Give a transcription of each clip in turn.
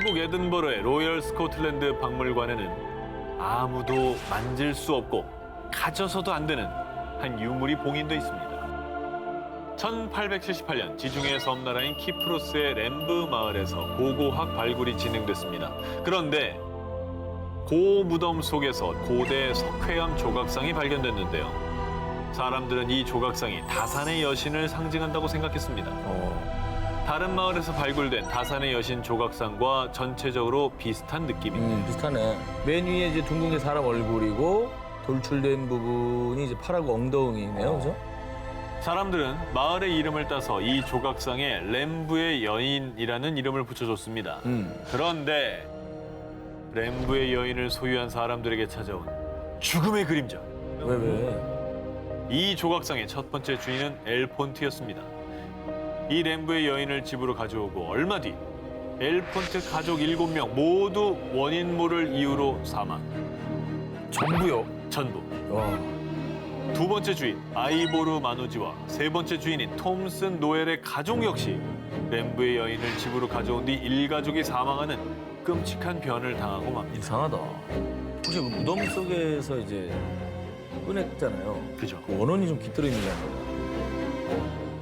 영국 에든버러의 로열 스코틀랜드 박물관에는 아무도 만질 수 없고 가져서도 안 되는 한 유물이 봉인돼 있습니다. 1878년 지중해 섬나라인 키프로스의 램브 마을에서 고고학 발굴이 진행됐습니다. 그런데 고 무덤 속에서 고대 석회암 조각상이 발견됐는데요. 사람들은 이 조각상이 다산의 여신을 상징한다고 생각했습니다. 다른 마을에서 발굴된 다산의 여신 조각상과 전체적으로 비슷한 느낌입니다. 비슷하네. 맨 위에 이제 둥근 게 사람 얼굴이고 돌출된 부분이 이제 팔하고 엉덩이네요, 그죠? 사람들은 마을의 이름을 따서 이 조각상에 램브의 여인이라는 이름을 붙여줬습니다. 그런데 램브의 여인을 소유한 사람들에게 찾아온 죽음의 그림자. 왜? 이 조각상의 첫 번째 주인은 엘폰트였습니다. 이 램브의 여인을 집으로 가져오고 얼마 뒤 엘폰트 가족 7명 모두 원인 모를 이유로 사망. 전부요? 전부. 와. 두 번째 주인 아이보르 마누지와 세 번째 주인인 톰슨 노엘의 가족 역시 램브의 여인을 집으로 가져온 뒤 일가족이 사망하는 끔찍한 변을 당하고 맙니다. 이상하다. 혹시 그 무덤 속에서 이제 꺼냈잖아요. 그죠. 그 원혼이 좀 깃들어 있는 게 아니에요.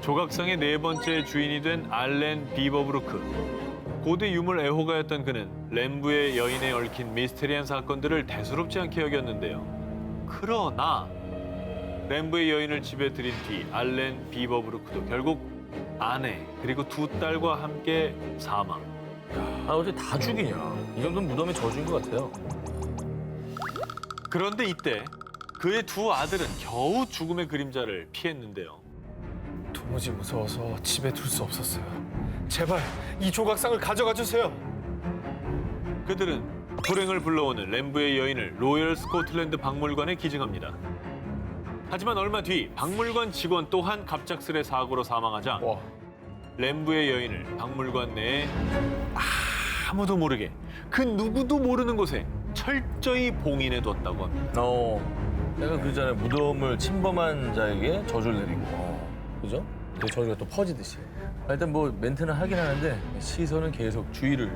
조각상의 네 번째 주인이 된 알렌 비버브루크. 고대 유물 애호가였던 그는 램브의 여인에 얽힌 미스테리한 사건들을 대수롭지 않게 여겼는데요. 그러나 램브의 여인을 집에 들인 뒤 알렌 비버브루크도 결국 아내 그리고 두 딸과 함께 사망. 아, 어떻게 다 죽이냐. 이 정도면 무덤에 져준 것 같아요. 그런데 이때 그의 두 아들은 겨우 죽음의 그림자를 피했는데요. 도무지 무서워서 집에 둘 수 없었어요. 제발 이 조각상을 가져가 주세요. 그들은 불행을 불러오는 램브의 여인을 로열 스코틀랜드 박물관에 기증합니다. 하지만 얼마 뒤 박물관 직원 또한 갑작스레 사고로 사망하자 와, 램브의 여인을 박물관 내에 아무도 모르게 그 누구도 모르는 곳에 철저히 봉인해뒀다고 합니다. 내가 그러잖아요. 무덤을 침범한 자에게 저주를 내리고. 그죠? 그 저주가 또 퍼지듯이. 일단 뭐 멘트는 하긴 하는데 시선은 계속 주의를.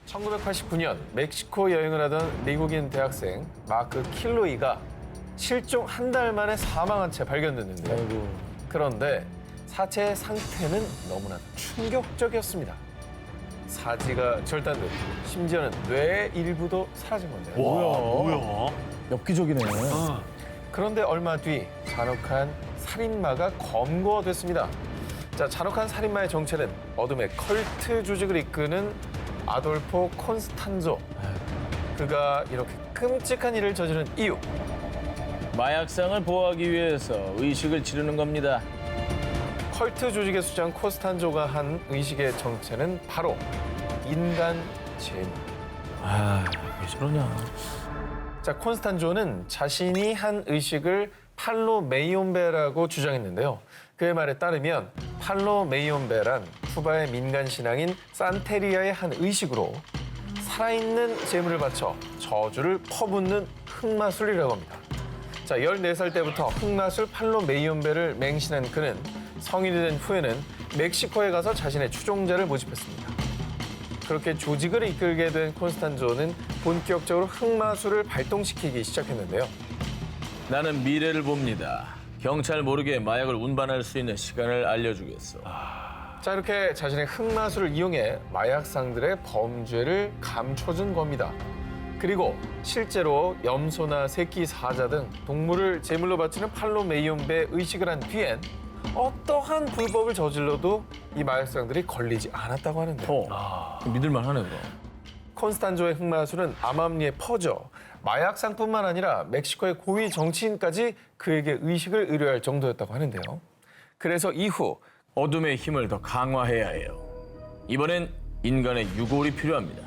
1989년 멕시코 여행을 하던 미국인 대학생 마크 킬로이가 실종 한 달 만에 사망한 채 발견됐는데요. 아이고. 그런데 사체의 상태는 너무나도 충격적이었습니다. 사지가 절단됐고 심지어는 뇌의 일부도 사라진 건데요. 뭐야? 엽기적이네. 그런데 얼마 뒤 잔혹한 살인마가 검거됐습니다. 자, 잔혹한 살인마의 정체는 어둠의 컬트 조직을 이끄는 아돌포 콘스탄조. 그가 이렇게 끔찍한 일을 저지른 이유. 마약상을 보호하기 위해서 의식을 지르는 겁니다. 컬트 조직의 수장 콘스탄조가 한 의식의 정체는 바로 인간 재물. 왜 저러냐. 자, 콘스탄조는 자신이 한 의식을 팔로 메이온베라고 주장했는데요. 그의 말에 따르면 팔로 메이온베란 쿠바의 민간 신앙인 산테리아의 한 의식으로 살아있는 재물을 바쳐 저주를 퍼붓는 흑마술이라고 합니다. 자, 14살 때부터 흑마술 팔로 메이온베를 맹신한 그는 성인이 된 후에는 멕시코에 가서 자신의 추종자를 모집했습니다. 그렇게 조직을 이끌게 된 콘스탄조는 본격적으로 흑마술을 발동시키기 시작했는데요. 나는 미래를 봅니다. 경찰 모르게 마약을 운반할 수 있는 시간을 알려주겠어. 자, 이렇게 자신의 흑마술을 이용해 마약상들의 범죄를 감춰준 겁니다. 그리고 실제로 염소나 새끼 사자 등 동물을 제물로 바치는 팔로 메이온베 의식을 한 뒤엔 어떠한 불법을 저질러도 이 마약상들이 걸리지 않았다고 하는데요. 믿을만 하네, 그럼. 콘스탄조의 흑마술은 암암리에 퍼져 마약상뿐만 아니라 멕시코의 고위 정치인까지 그에게 의식을 의뢰할 정도였다고 하는데요. 그래서 이후 어둠의 힘을 더 강화해야 해요. 이번엔 인간의 유골이 필요합니다.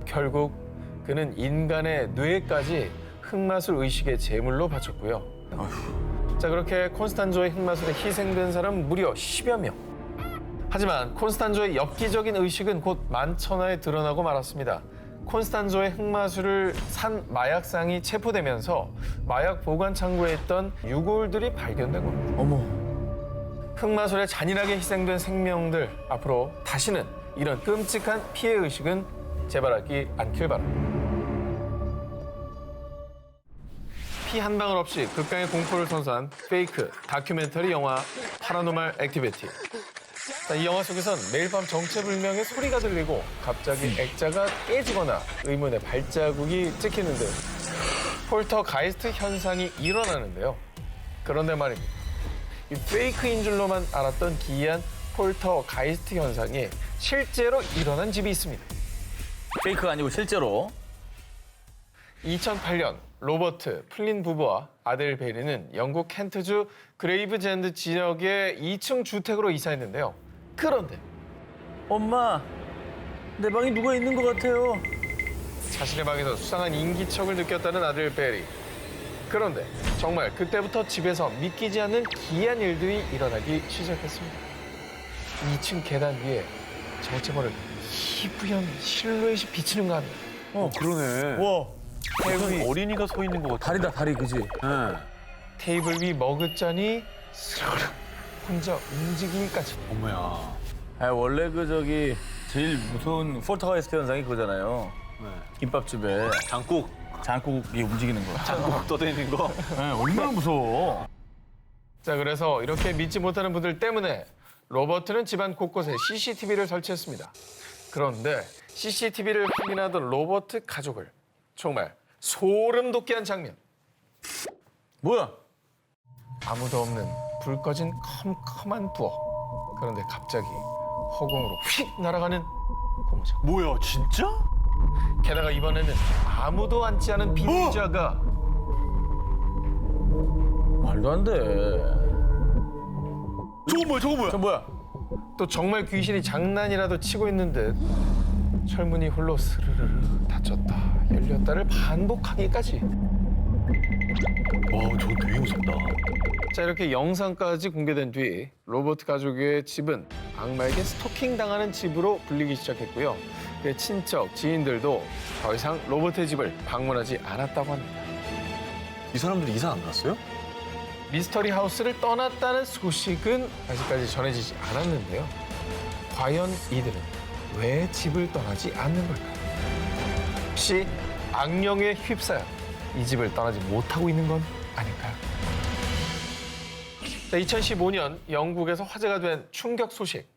결국 그는 인간의 뇌까지 흑마술 의식의 제물로 바쳤고요. 자, 그렇게 콘스탄조의 흑마술에 희생된 사람은 무려 10여 명. 하지만 콘스탄조의 엽기적인 의식은 곧 만천하에 드러나고 말았습니다. 콘스탄조의 흑마술을 산 마약상이 체포되면서 마약 보관 창고에 있던 유골들이 발견된 겁니다. 어머. 흑마술에 잔인하게 희생된 생명들, 앞으로 다시는 이런 끔찍한 피해 의식은 재발하지 않길 바랍니다. 피 한 방울 없이 극강의 공포를 선사한 페이크 다큐멘터리 영화 파라노멀 액티비티. 이 영화 속에선 매일 밤 정체불명의 소리가 들리고 갑자기 액자가 깨지거나 의문의 발자국이 찍히는데 폴터가이스트 현상이 일어나는데요. 그런데 말입니다. 이 페이크인 줄로만 알았던 기이한 폴터가이스트 현상이 실제로 일어난 집이 있습니다. 페이크가 아니고 실제로. 2008년 로버트 플린 부부와 아들 베리는 영국 켄트주 그레이브젠드 지역의 2층 주택으로 이사했는데요. 그런데 엄마, 내 방에 누가 있는 것 같아요. 자신의 방에서 수상한 인기척을 느꼈다는 아들 베리. 그런데 정말 그때부터 집에서 믿기지 않는 기이한 일들이 일어나기 시작했습니다. 2층 계단 위에 정체 모를 희부연 실루엣이 비치는가 합니다. 그러네. 와, 무슨 어린이가 서 있는 것 같아. 다리다, 다리, 그지? 네. 테이블 위 머그잔이 스르르 혼자 움직이기까지. 어머야. 원래 제일 무서운 폴터가이스트 현상이 그거잖아요. 네. 김밥집에 장국. 장국이 움직이는 거. 장국 떠다니는 거. 네, 얼마나 무서워. 자, 그래서 이렇게 믿지 못하는 분들 때문에 로버트는 집안 곳곳에 CCTV를 설치했습니다. 그런데 CCTV를 확인하던 로버트 가족을 정말 소름 돋게 한 장면. 뭐야? 아무도 없는 불 꺼진 컴컴한 부엌. 그런데 갑자기 허공으로 휙 날아가는 고무장. 뭐야, 진짜? 게다가 이번에는 아무도 앉지 않은 빈 의자가 말도 안 돼. 저거 뭐야, 저거 뭐야? 저 뭐야? 또 정말 귀신이 장난이라도 치고 있는 듯 철문이 홀로 스르르르 닫혔다 열렸다를 반복하기까지. 와, 저거 되게 무섭다. 자, 이렇게 영상까지 공개된 뒤 로버트 가족의 집은 악마에게 스토킹 당하는 집으로 불리기 시작했고요. 그의 친척, 지인들도 더 이상 로버트의 집을 방문하지 않았다고 합니다. 이 사람들 이사 안 갔어요? 미스터리 하우스를 떠났다는 소식은 아직까지 전해지지 않았는데요. 과연 이들은 왜 집을 떠나지 않는 걸까요? 혹시 악령에 휩싸여 이 집을 떠나지 못하고 있는 건 아닐까요? 자, 2015년 영국에서 화제가 된 충격 소식.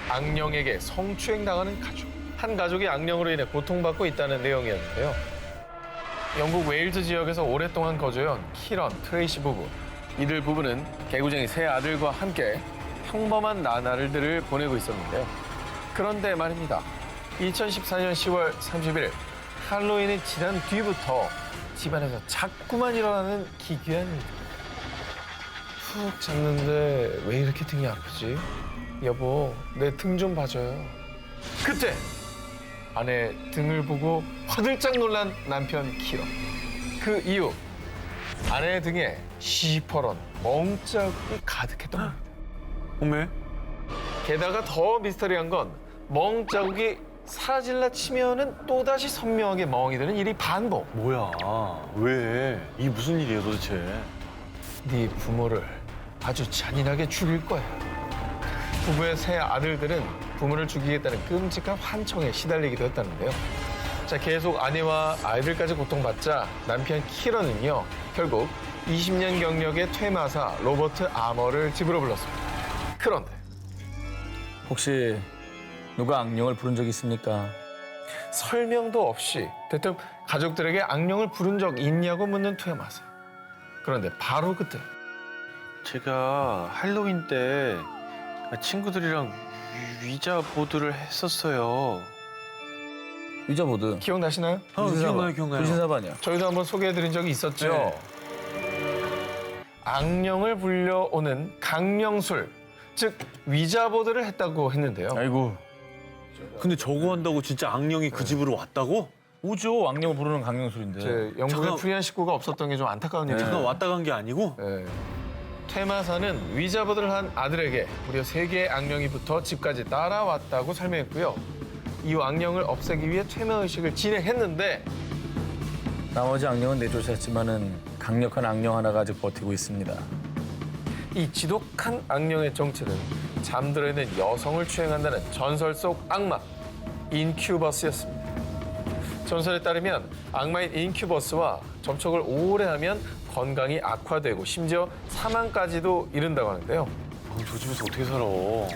악령에게 성추행 당하는 가족. 한 가족이 악령으로 인해 고통받고 있다는 내용이었는데요. 영국 웨일즈 지역에서 오랫동안 거주해온 키런, 트레이시 부부. 이들 부부는 개구쟁이 세 아들과 함께 평범한 나날들을 보내고 있었는데요. 그런데 말입니다. 2014년 10월 30일 할로윈이 지난 뒤부터 집안에서 자꾸만 일어나는 기괴한 일들. 푹 잤는데 왜 이렇게 등이 아프지? 여보, 내 등 좀 봐줘요. 그때 아내 등을 보고 화들짝 놀란 남편 키런. 그 이후 아내의 등에 시퍼런 멍자국이 가득했던 겁니다. 어메? 게다가 더 미스터리한 건 멍자국이 사라질라 치면은 또다시 선명하게 멍이 드는 일이 반복. 뭐야? 왜? 이게 무슨 일이에요, 도대체? 네 부모를 아주 잔인하게 죽일 거야. 부부의 세 아들들은 부모를 죽이겠다는 끔찍한 환청에 시달리기도 했다는데요. 자, 계속 아내와 아이들까지 고통받자 남편 키런은요, 결국 20년 경력의 퇴마사 로버트 아머를 집으로 불렀습니다. 그런데 혹시 누가 악령을 부른 적 있습니까? 설명도 없이 대뜸 가족들에게 악령을 부른 적 있냐고 묻는 퇴마사. 그런데 바로 그때 제가 할로윈 때 친구들이랑 위자 보드를 했었어요. 위자보드. 기억나시나요? 기억나요. 불신사반이야. 저희도 한번 소개해드린 적이 있었죠. 네. 악령을 불려오는 강령술, 즉 위자보드를 했다고 했는데요. 아이고. 근데 저거 한다고 진짜 악령이 그 집으로 왔다고? 오죠. 악령을 부르는 강령술인데. 제 영국에 잠깐- 프리한 식구가 없었던 게 좀 안타까운 일이에요. 잠깐 왔다 간 게 아니고? 네. 퇴마사는 위자보드를 한 아들에게 무려 3개의 악령이 붙어 집까지 따라왔다고 설명했고요. 이후 악령을 없애기 위해 퇴마의식을 진행했는데 나머지 악령은 내쫓았지만은 강력한 악령 하나가 아직 버티고 있습니다. 이 지독한 악령의 정체는 잠들어 있는 여성을 추행한다는 전설 속 악마 인큐버스였습니다. 전설에 따르면 악마인 인큐버스와 접촉을 오래 하면 건강이 악화되고 심지어 사망까지도 이른다고 하는데요. 저 집에서 어떻게 살아?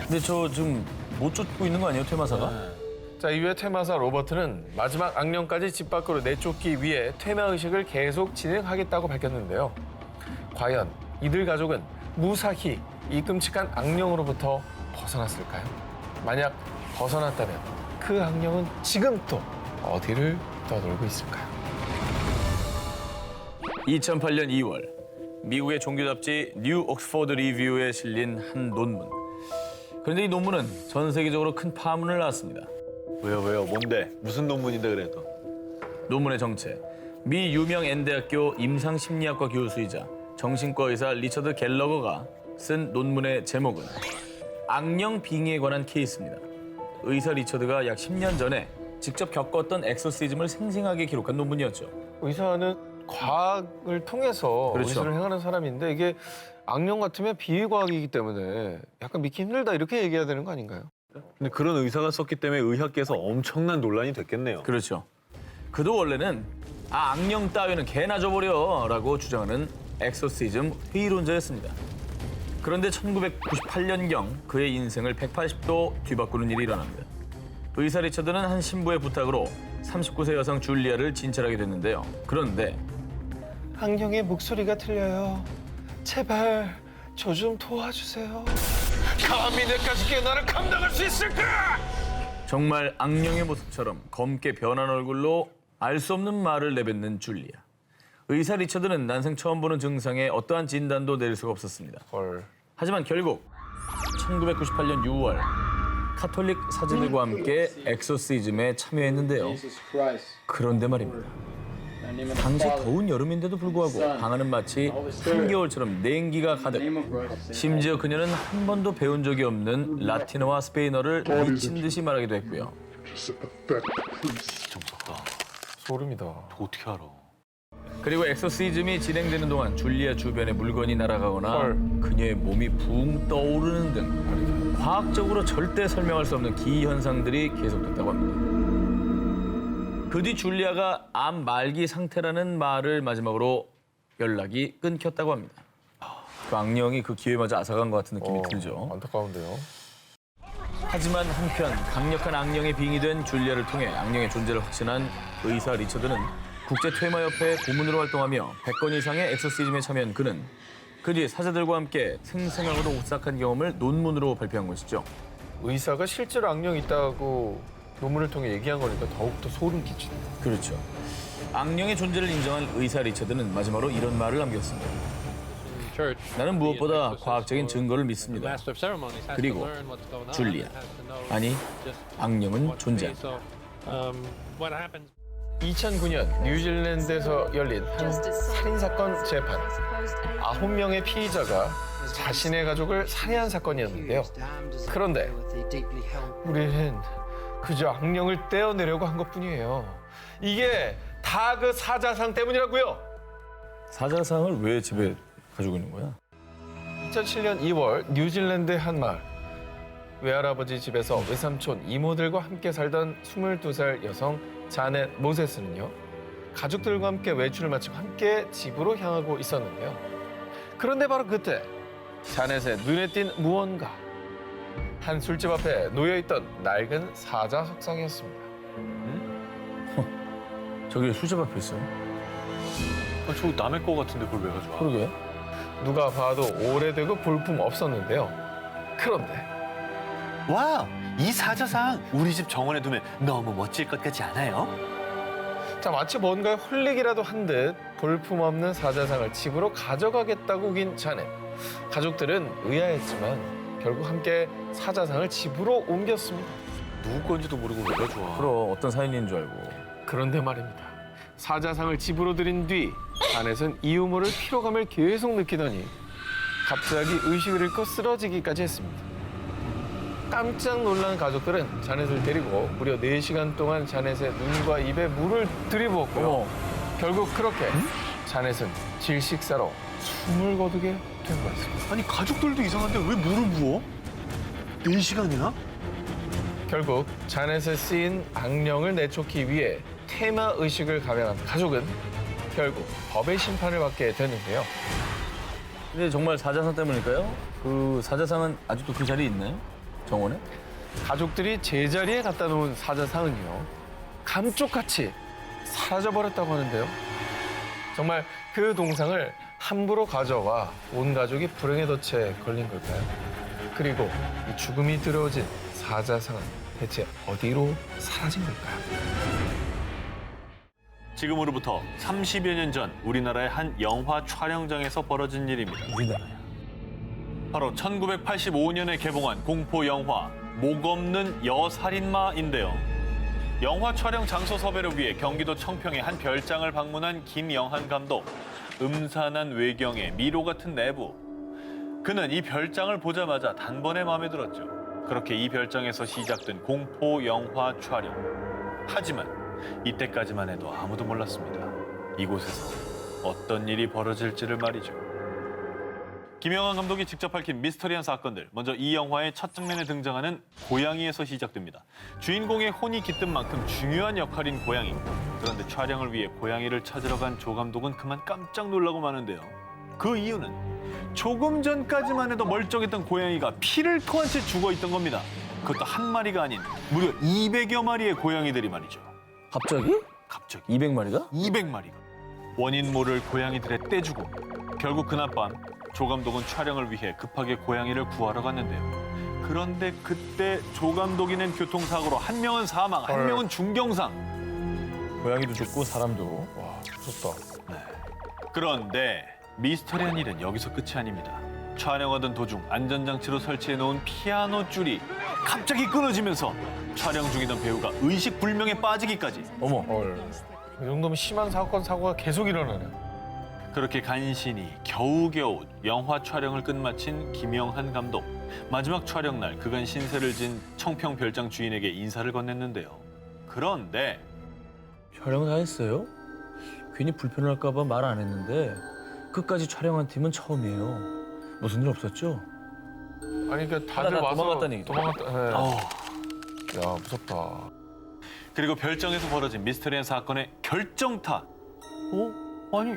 근데 저 지금 못 쫓고 있는 거 아니에요, 퇴마사가? 자, 이후에 퇴마사 로버트는 마지막 악령까지 집 밖으로 내쫓기 위해 퇴마 의식을 계속 진행하겠다고 밝혔는데요. 과연 이들 가족은 무사히 이 끔찍한 악령으로부터 벗어났을까요? 만약 벗어났다면 그 악령은 지금 또 어디를 떠돌고 있을까요? 2008년 2월 미국의 종교 잡지 뉴 옥스포드 리뷰에 실린 한 논문. 그런데 이 논문은 전 세계적으로 큰 파문을 낳았습니다. 왜요? 뭔데? 무슨 논문인데 그래도? 논문의 정체. 미 유명 N대학교 임상심리학과 교수이자 정신과 의사 리처드 갤러거가 쓴 논문의 제목은 악령 빙의에 관한 케이스입니다. 의사 리처드가 약 10년 전에 직접 겪었던 엑소시즘을 생생하게 기록한 논문이었죠. 의사는 과학을 통해서 그렇죠. 의사를 행하는 사람인데 이게 악령 같으면 비의과학이기 때문에 약간 믿기 힘들다 이렇게 얘기해야 되는 거 아닌가요? 근데 그런 의사가 썼기 때문에 의학계에서 엄청난 논란이 됐겠네요. 그렇죠. 그도 원래는 악령 따위는 개나 줘버려라고 주장하는 엑소시즘 회의론자였습니다. 그런데 1998년경 그의 인생을 180도 뒤바꾸는 일이 일어납니다. 의사 리처드는 한 신부의 부탁으로 39세 여성 줄리아를 진찰하게 됐는데요. 그런데 악령의 목소리가 들려요. 제발 저 좀 도와주세요. 감히 내 가족의 나를 감당할 수 있을까? 정말 악령의 모습처럼 검게 변한 얼굴로 알 수 없는 말을 내뱉는 줄리아. 의사 리처드는 난생 처음 보는 증상에 어떠한 진단도 내릴 수가 없었습니다. 헐. 하지만 결국 1998년 6월 카톨릭 사제들과 함께 엑소시즘에 참여했는데요. 그런데 말입니다. 당시 더운 여름인데도 불구하고 방 안은 마치 한겨울처럼 냉기가 가득. 심지어 그녀는 한 번도 배운 적이 없는 라틴어와 스페인어를 미친 듯이 말하기도 했고요. 소름이다. 어떻게 알아? 그리고 엑소시즘이 진행되는 동안 줄리아 주변에 물건이 날아가거나 헐. 그녀의 몸이 붕 떠오르는 등 과학적으로 절대 설명할 수 없는 기현상들이 계속됐다고 합니다. 그 뒤 줄리아가 암 말기 상태라는 말을 마지막으로 연락이 끊겼다고 합니다. 그 악령이 그 기회에 맞아 앗아간 것 같은 느낌이 들죠. 안타까운데요. 하지만 한편 강력한 악령에 빙의된 줄리아를 통해 악령의 존재를 확신한 의사 리처드는 국제퇴마협회 고문으로 활동하며 100건 이상의 엑소시즘에 참여한 그는 그 뒤 사제들과 함께 생생하고도 오싹한 경험을 논문으로 발표한 것이죠. 의사가 실제로 악령이 있다고 논문을 통해 얘기한 거니까 더욱더 소름 끼치네. 그렇죠. 악령의 존재를 인정한 의사 리처드는 마지막으로 이런 말을 남겼습니다. 나는 무엇보다 과학적인 증거를 믿습니다. 그리고 줄리아, 아니 악령은 존재한다. 2009년 뉴질랜드에서 열린 한 살인사건 재판. 9명의 피의자가 자신의 가족을 살해한 사건이었는데요. 그런데 우리는 그저 악령을 떼어내려고 한 것뿐이에요. 이게 다 그 사자상 때문이라고요. 사자상을 왜 집에 가지고 있는 거야? 2007년 2월 뉴질랜드의 한 마을. 외할아버지 집에서 외삼촌, 이모들과 함께 살던 22살 여성 자넷 모세스는요. 가족들과 함께 외출을 마치고 함께 집으로 향하고 있었는데요. 그런데 바로 그때 자넷의 눈에 띈 무언가. 한 술집 앞에 놓여있던 낡은 사자 석상이었습니다. 저기 술집 앞에 있어요. 저거 남의 거 같은데 그걸 왜 가져와? 그러게. 누가 봐도 오래되고 볼품 없었는데요. 그런데 와우, 이 사자상 우리 집 정원에 두면 너무 멋질 것 같지 않아요? 자, 마치 뭔가에 홀리기라도 한 듯 볼품없는 사자상을 집으로 가져가겠다고 우긴 자넷. 가족들은 의아했지만 결국 함께 사자상을 집으로 옮겼습니다. 누구 건지도 모르고 왜 가져와? 그럼 어떤 사연인 줄 알고. 그런데 말입니다. 사자상을 집으로 들인 뒤 자넷은 이 유물을 피로감을 계속 느끼더니 갑자기 의식을 잃고 쓰러지기까지 했습니다. 깜짝 놀란 가족들은 자넷을 데리고 무려 4시간 동안 자넷의 눈과 입에 물을 들이부었고요. 어머. 결국 그렇게 자넷은 질식사로 숨을 거두게 된 거였습니다. 아니 가족들도 이상한데 왜 물을 부어? 4시간이나? 결국 자넷에 쓰인 악령을 내쫓기 위해 테마 의식을 감행한 가족은 결국 법의 심판을 받게 되는데요. 근데 정말 사자상 때문일까요? 그 사자상은 아직도 그 자리에 있나요? 정원에? 가족들이 제자리에 갖다 놓은 사자상은요, 감쪽같이 사라져버렸다고 하는데요. 정말 그 동상을 함부로 가져와 온 가족이 불행의 덫에 걸린 걸까요? 그리고 이 죽음이 들어오진 사자상은 대체 어디로 사라진 걸까요? 지금으로부터 30여 년 전 우리나라의 한 영화 촬영장에서 벌어진 일입니다. 우리나라야. 바로 1985년에 개봉한 공포 영화 목 없는 여살인마인데요. 영화 촬영 장소 섭외를 위해 경기도 청평의 한 별장을 방문한 김영한 감독. 음산한 외경에 미로 같은 내부. 그는 이 별장을 보자마자 단번에 마음에 들었죠. 그렇게 이 별장에서 시작된 공포 영화 촬영. 하지만 이때까지만 해도 아무도 몰랐습니다. 이곳에서 어떤 일이 벌어질지를 말이죠. 김영한 감독이 직접 밝힌 미스터리한 사건들. 먼저 이 영화의 첫 장면에 등장하는 고양이에서 시작됩니다. 주인공의 혼이 깃든 만큼 중요한 역할인 고양이. 그런데 촬영을 위해 고양이를 찾으러 간 조 감독은 그만 깜짝 놀라고 마는데요. 그 이유는 조금 전까지만 해도 멀쩡했던 고양이가 피를 토한 채 죽어있던 겁니다. 그것도 한 마리가 아닌 무려 200여 마리의 고양이들이 말이죠. 갑자기? 갑자기 200마리가? 200마리가. 원인 모를 고양이들의 떼죽음. 결국 그날 밤 조 감독은 촬영을 위해 급하게 고양이를 구하러 갔는데요. 그런데 그때 조 감독이 낸 교통사고로 한 명은 사망, 한 명은 중경상. 고양이도 죽고 사람도. 와, 무섭다. 그런데 미스터리한 일은 여기서 끝이 아닙니다. 촬영하던 도중 안전장치로 설치해놓은 피아노 줄이 갑자기 끊어지면서 촬영 중이던 배우가 의식불명에 빠지기까지. 어머. 헐. 이 정도면 심한 사고가 계속 일어나네. 그렇게 간신히 겨우겨우 영화 촬영을 끝마친 김영한 감독. 마지막 촬영 날 그간 신세를 진 청평 별장 주인에게 인사를 건넸는데요. 그런데 촬영 다 했어요? 괜히 불편할까 봐 말 안 했는데 끝까지 촬영한 팀은 처음이에요. 무슨 일 없었죠? 아니 그러니까 다들 하나 와서 도망갔다는 얘기죠. 도망갔다. 네. 어, 야, 무섭다. 그리고 별장에서 벌어진 미스터리한 사건의 결정타. 아니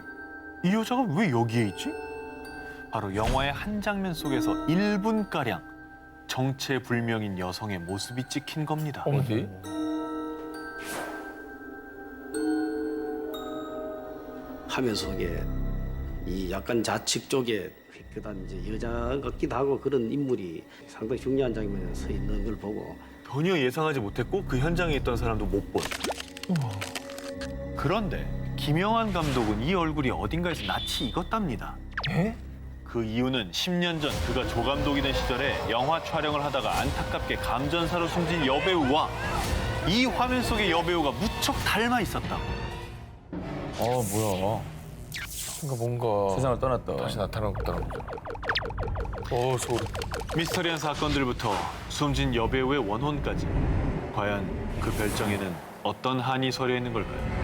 이 여자가 왜 여기에 있지? 바로 영화의 한 장면 속에서 1분가량 정체불명인 여성의 모습이 찍힌 겁니다. 어디? 화면 속에 이 약간 좌측 쪽에 그다음 이제 여자 같기도 하고 그런 인물이 상당히 중요한 장면에 서 있는 걸 보고 전혀 예상하지 못했고 그 현장에 있던 사람도 못 본. 그런데 김영한 감독은 이 얼굴이 어딘가에서 낯이 익었답니다. 에? 그 이유는 10년 전 그가 조 감독이던 시절에 영화 촬영을 하다가 안타깝게 감전사로 숨진 여배우와 이 화면 속의 여배우가 무척 닮아 있었다고. 뭐야. 그러니까 뭔가 세상을 떠났다. 다시 나타나고 있다는 거죠. 소름. 미스터리한 사건들부터 숨진 여배우의 원혼까지. 과연 그 별장에는 어떤 한이 서려 있는 걸까요?